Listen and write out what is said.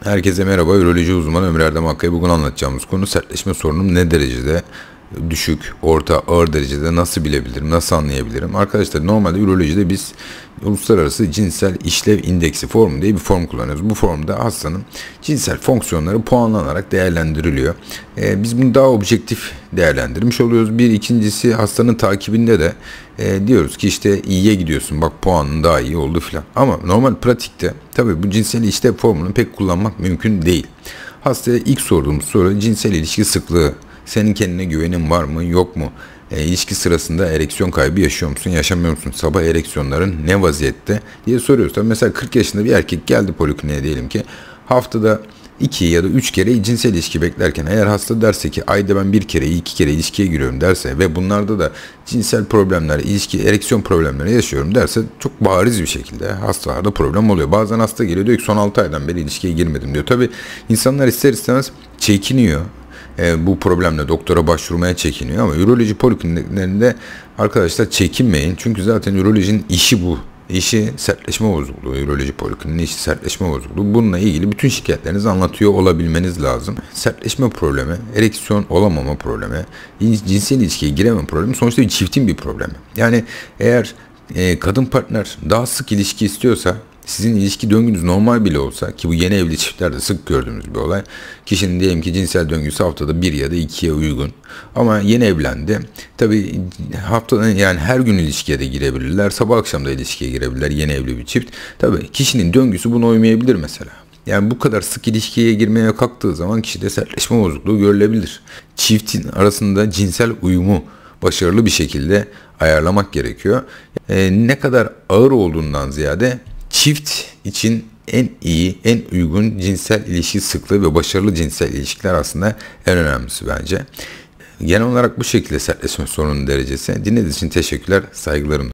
Herkese merhaba. Üroloji uzmanı Ömür Erdem Akkaya. Bugün anlatacağımız konu sertleşme sorunum ne derecede? Düşük, orta, ağır derecede nasıl bilebilirim, nasıl anlayabilirim? Arkadaşlar normalde ürolojide biz uluslararası cinsel işlev indeksi formu diye bir form kullanıyoruz. Bu formda hastanın cinsel fonksiyonları puanlanarak değerlendiriliyor. Biz bunu daha objektif değerlendirmiş oluyoruz. İkincisi hastanın takibinde de diyoruz ki işte iyiye gidiyorsun, bak puanın daha iyi oldu filan. Ama normal pratikte tabii bu cinsel işlev formunu pek kullanmak mümkün değil. Hastaya ilk sorduğumuz soru cinsel ilişki sıklığı. Senin kendine güvenin var mı, yok mu? İlişki sırasında ereksiyon kaybı yaşıyor musun, yaşamıyor musun? Sabah ereksiyonların ne vaziyette diye soruyoruz. Tabii mesela 40 yaşında bir erkek geldi polikliniğe diyelim ki haftada 2 ya da 3 kere cinsel ilişki beklerken eğer hasta derse ki ayda ben 1 kere 2 kere ilişkiye giriyorum derse ve bunlarda da cinsel problemler, ereksiyon problemleri yaşıyorum derse çok bariz bir şekilde hastalarda problem oluyor. Bazen hasta geliyor diyor ki son 6 aydan beri ilişkiye girmedim diyor. Tabii insanlar ister istemez çekiniyor. Bu problemle doktora başvurmaya çekiniyor ama üroloji polikliniklerinde arkadaşlar çekinmeyin. Çünkü zaten ürolojinin işi bu. İşi sertleşme bozukluğu, üroloji polikliniğinin işi sertleşme bozukluğu. Bununla ilgili bütün şikayetlerinizi anlatıyor olabilmeniz lazım. Sertleşme problemi, ereksiyon olamama problemi, cinsel ilişkiye girememe problemi sonuçta bir çiftin bir problemi. Yani eğer kadın partner daha sık ilişki istiyorsa, sizin ilişki döngünüz normal bile olsa ki bu yeni evli çiftlerde sık gördüğümüz bir olay. Kişinin diyelim ki cinsel döngüsü haftada 1 ya da 2'ye uygun. Ama yeni evlendi. Tabii haftada yani her gün ilişkiye de girebilirler. Sabah akşam da ilişkiye girebilirler yeni evli bir çift. Tabii kişinin döngüsü buna uymayabilir mesela. Yani bu kadar sık ilişkiye girmeye kalktığı zaman kişide sertleşme bozukluğu görülebilir. Çiftin arasında cinsel uyumu başarılı bir şekilde ayarlamak gerekiyor. Ne kadar ağır olduğundan ziyade çift için en iyi, en uygun cinsel ilişki sıklığı ve başarılı cinsel ilişkiler aslında en önemlisi bence. Genel olarak bu şekilde sertleşme sorunun derecesi. Dinlediğiniz için teşekkürler, saygılarım.